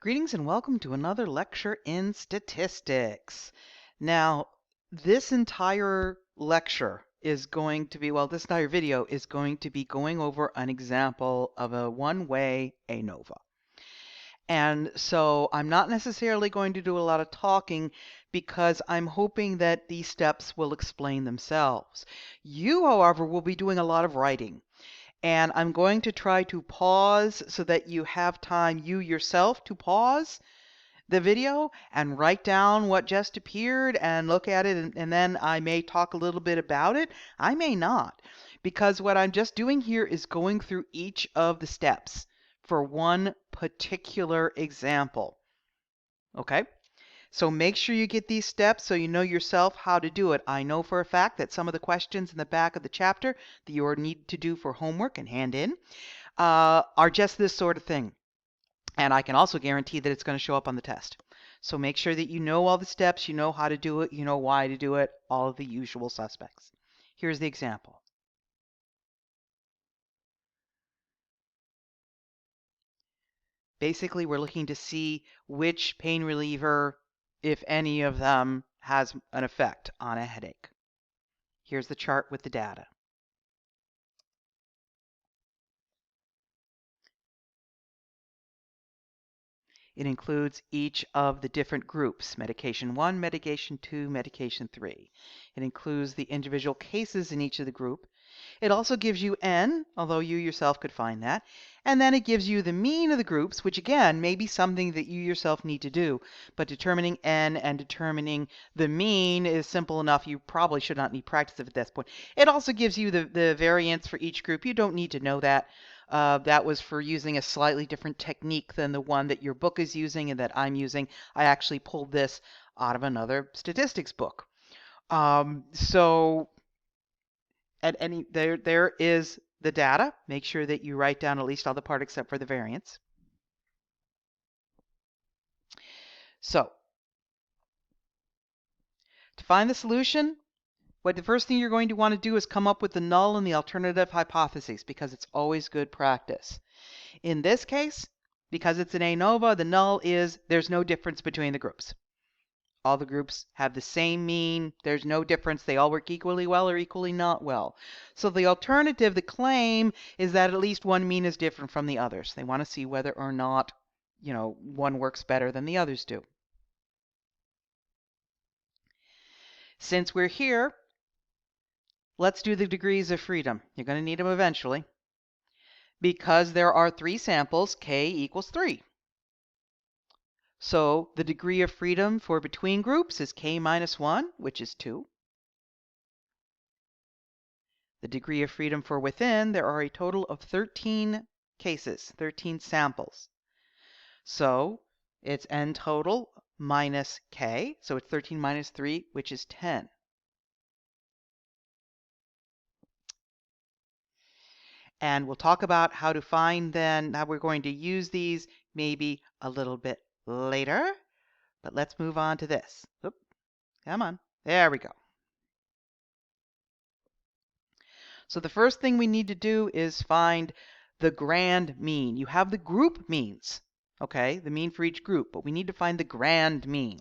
Greetings and welcome to another lecture in statistics. Now, this entire lecture is going to be, this entire video is going to be going over an example of a one-way ANOVA. And so I'm not necessarily going to do a lot of talking because I'm hoping that these steps will explain themselves. You, however, will be doing a lot of writing. And I'm going to try to pause so that you have time, you yourself, to pause the video and write down what just appeared and look at it, and then I may talk a little bit about it. I may not, because what I'm just doing here is going through each of the steps for one particular example. Okay? So make sure you get these steps so you know yourself how to do it. I know for a fact that some of the questions in the back of the chapter that you need to do for homework and hand in are just this sort of thing. And I can also guarantee that it's going to show up on the test. So make sure that you know all the steps, you know how to do it, you know why to do it, all of the usual suspects. Here's the example. Basically, we're looking to see which pain reliever, if any of them, has an effect on a headache. Here's the chart with the data. It includes each of the different groups, medication 1, medication 2, medication 3. It includes the individual cases in each of the group. It also gives you N, although you yourself could find that. And then it gives you the mean of the groups, which again may be something that you yourself need to do. But determining N and determining the mean is simple enough. You probably should not need practice at this point. It also gives you the variance for each group. You don't need to know that. That was for using a slightly different technique than the one that your book is using and that I'm using. I actually pulled this out of another statistics book. So there is the data. Make sure that you write down at least all the part except for the variance. So to find the solution, the first thing you're going to want to do is come up with the null and the alternative hypotheses, because it's always good practice. In this case, because it's an ANOVA, the null is there's no difference between the groups. All the groups have the same mean. There's no difference. They all work equally well or equally not well. So the alternative, the claim, is that at least one mean is different from the others. They want to see whether or not, one works better than the others do. Since we're here, let's do the degrees of freedom. You're going to need them eventually. Because there are 3 samples, k equals 3. So the degree of freedom for between groups is k minus 1, which is 2. The degree of freedom for within, there are a total of 13 cases, 13 samples. So it's n total minus k, so it's 13 minus 3, which is 10. And we'll talk about how to find then, how we're going to use these maybe a little bit later. But let's move on to this. Oop, come on. There we go. So the first thing we need to do is find the grand mean. You have the group means, okay, the mean for each group, but we need to find the grand mean.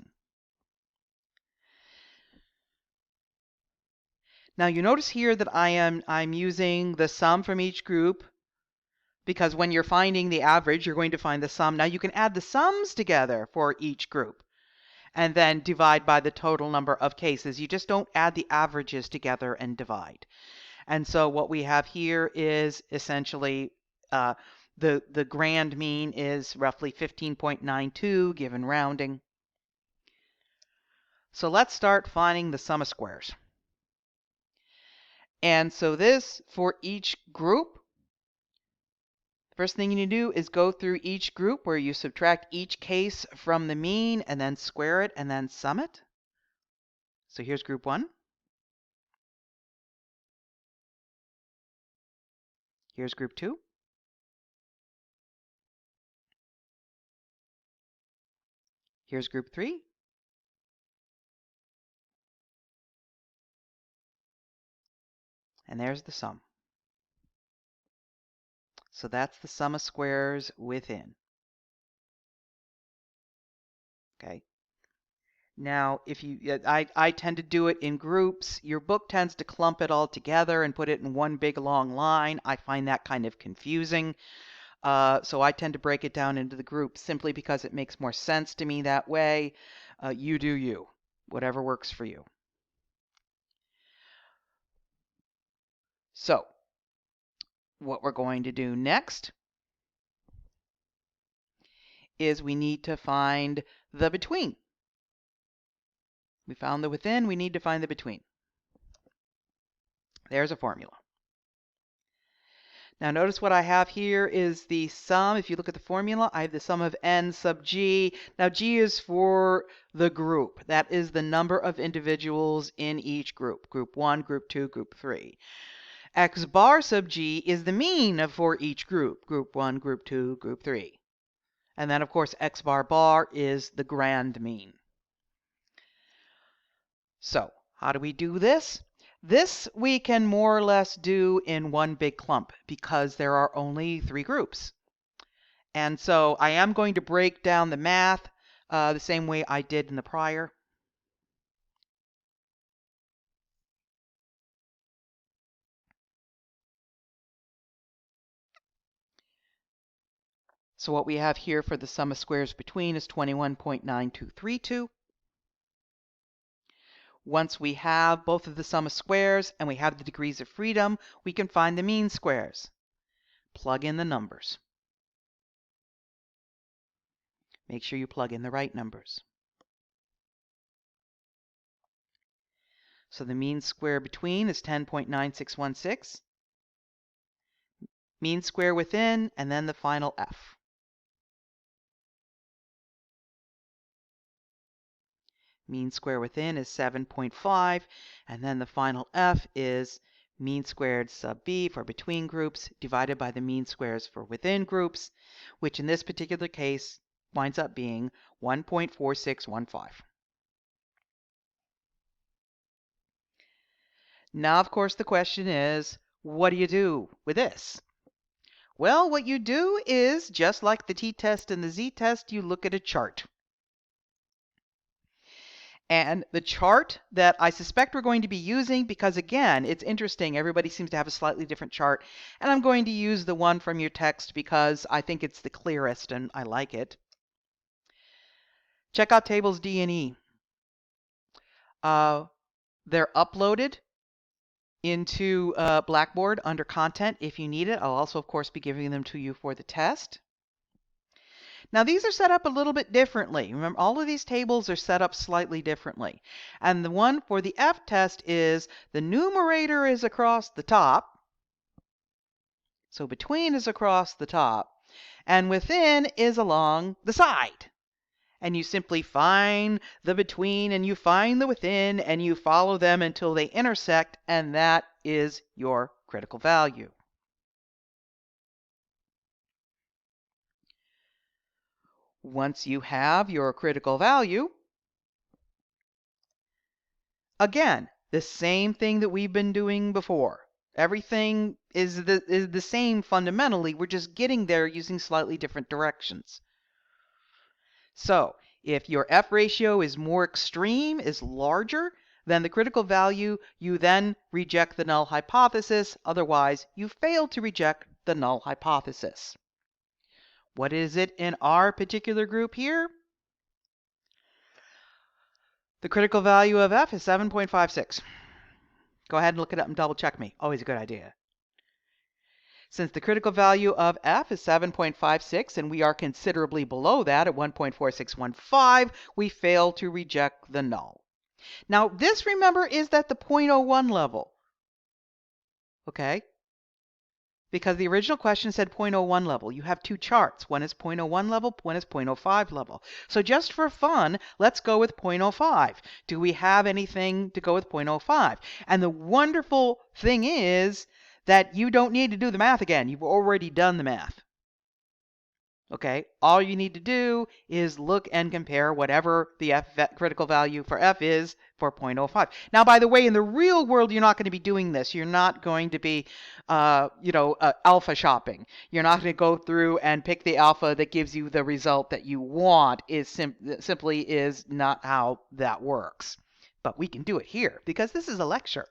Now you notice here that I'm using the sum from each group, because when you're finding the average, you're going to find the sum. Now you can add the sums together for each group and then divide by the total number of cases. You just don't add the averages together and divide. And so what we have here is essentially the grand mean is roughly 15.92 given rounding. So let's start finding the sum of squares. And so this, for each group, the first thing you need to do is go through each group where you subtract each case from the mean and then square it and then sum it. So here's group 1. Here's group 2. Here's group 3. And there's the sum. So that's the sum of squares within. Okay. Now, I tend to do it in groups. Your book tends to clump it all together and put it in one big long line. I find that kind of confusing. So I tend to break it down into the groups simply because it makes more sense to me that way. You do you, whatever works for you. So what we're going to do next is we need to find the between. We found the within, we need to find the between. There's a formula. Now notice what I have here is the sum. If you look at the formula, I have the sum of n sub g. Now g is for the group. That is the number of individuals in each group. Group 1, group 2, group 3. X bar sub g is the mean for each group. Group 1, group 2, group 3. And then of course x bar bar is the grand mean. So how do we do this? This we can more or less do in one big clump because there are only 3 groups. And so I am going to break down the math the same way I did in the prior. So what we have here for the sum of squares between is 21.9232. Once we have both of the sum of squares and we have the degrees of freedom, we can find the mean squares. Plug in the numbers. Make sure you plug in the right numbers. So the mean square between is 10.9616. Mean square within, and then the final f. Mean square within is 7.5, and then the final f is mean squared sub b for between groups divided by the mean squares for within groups, which in this particular case winds up being 1.4615. Now, of course, the question is, what do you do with this? Well, what you do is, just like the t-test and the z-test, you look at a chart. And the chart that I suspect we're going to be using, because again, it's interesting, everybody seems to have a slightly different chart, and I'm going to use the one from your text because I think it's the clearest and I like it. Check out tables D and E. They're uploaded into Blackboard under content if you need it. I'll also, of course, be giving them to you for the test. Now these are set up a little bit differently. Remember, all of these tables are set up slightly differently. And the one for the F test is the numerator is across the top. So between is across the top. And within is along the side. And you simply find the between and you find the within and you follow them until they intersect, and that is your critical value. Once you have your critical value, again, the same thing that we've been doing before. Everything is the same fundamentally. We're just getting there using slightly different directions. So if your F ratio is more extreme, is larger than the critical value, you then reject the null hypothesis. Otherwise, you fail to reject the null hypothesis. What is it in our particular group here? The critical value of F is 7.56. Go ahead and look it up and double check me. Always a good idea. Since the critical value of F is 7.56 and we are considerably below that at 1.4615, we fail to reject the null. Now this, remember, is at the 0.01 level. Okay? Because the original question said 0.01 level. You have 2 charts. One is 0.01 level, one is 0.05 level. So just for fun, let's go with 0.05. Do we have anything to go with 0.05? And the wonderful thing is that you don't need to do the math again. You've already done the math. Okay, all you need to do is look and compare whatever the critical value for F is for 0.05. Now, by the way, in the real world, you're not going to be doing this. You're not going to be, alpha shopping. You're not going to go through and pick the alpha that gives you the result that you want. Simply is not how that works. But we can do it here because this is a lecture.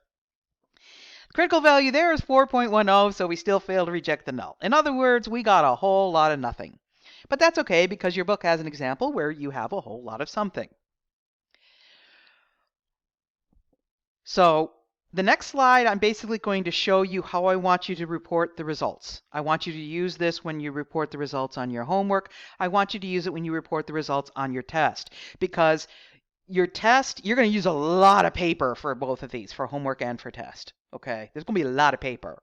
Critical value there is 4.10, so we still fail to reject the null. In other words, we got a whole lot of nothing. But that's okay because your book has an example where you have a whole lot of something. So the next slide, I'm basically going to show you how I want you to report the results. I want you to use this when you report the results on your homework. I want you to use it when you report the results on your test, because your test, you're going to use a lot of paper for both of these, for homework and for test. Okay, there's going to be a lot of paper.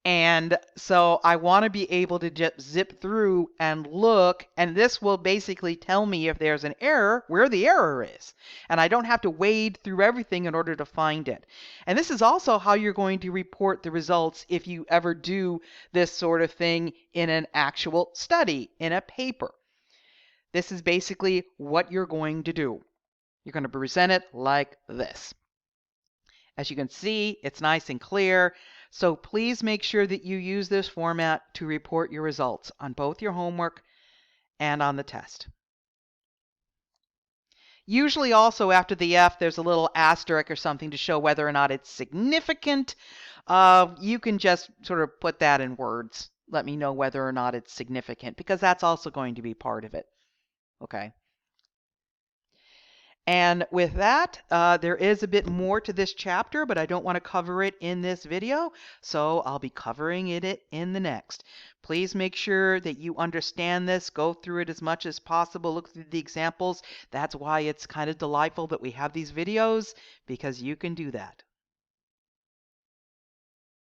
And so I want to be able to just zip through and look, and this will basically tell me if there's an error, where the error is. And I don't have to wade through everything in order to find it. And this is also how you're going to report the results if you ever do this sort of thing in an actual study, in a paper. This is basically what you're going to do. You're going to present it like this. As you can see, it's nice and clear. So please make sure that you use this format to report your results on both your homework and on the test. Usually also after the F, there's a little asterisk or something to show whether or not it's significant. You can just sort of put that in words. Let me know whether or not it's significant, because that's also going to be part of it. Okay. And with that, there is a bit more to this chapter, but I don't want to cover it in this video, so I'll be covering it in the next. Please make sure that you understand this, go through it as much as possible, look through the examples. That's why it's kind of delightful that we have these videos, because you can do that.